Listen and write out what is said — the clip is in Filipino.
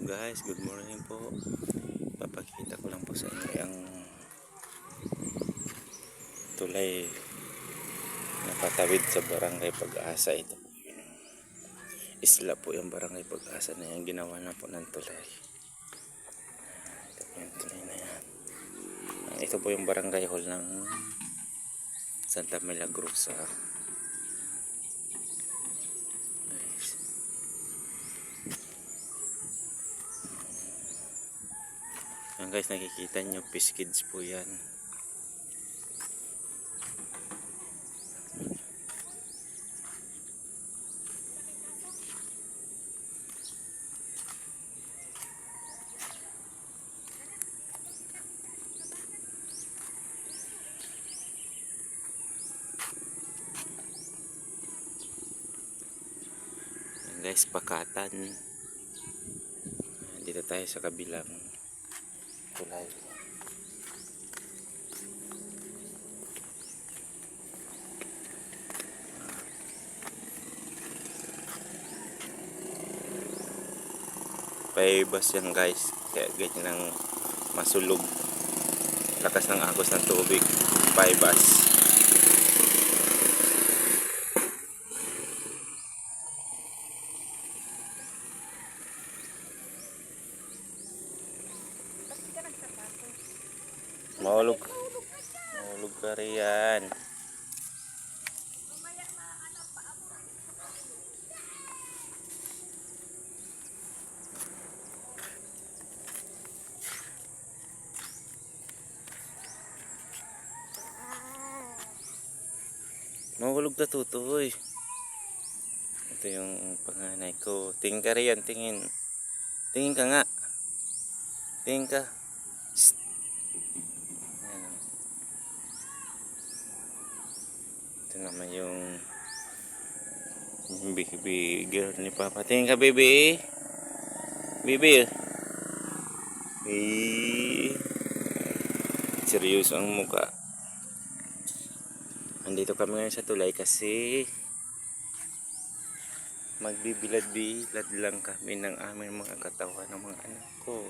guys, good morning po. Papakita ko lang po sa inyo ang tulay na patawid sa barangay Pag-asa. Ito po yun. Isla po yung barangay Pag-asa na yan. Ginawa na po ng tulay. Ito po yung tulay na yan. Ito po yung barangay hall ng Santa Milagrosa. Yan guys, nakikita nyo, Peace Kids po yan. Yan guys, Pakatan. Dito tayo sa kabilang tulay. Paibas yan guys, kaya ganyan ang masulog, lakas ng agos ng tubig. Paibas. Mahulog ka riyan. Mahulog ka, tutoy. Ito yung panganay ko. Tingin ka riyan, tingin. Tingin ka nga. Tingin ka. Shhh. Ito naman yung baby girl ni Papa. Tingin ka, baby. Baby. Seryoso ang mukha. Andito kami ngayon sa tulay kasi magbibilad-bilad lang kami ng aming mga katawan ng mga anak ko.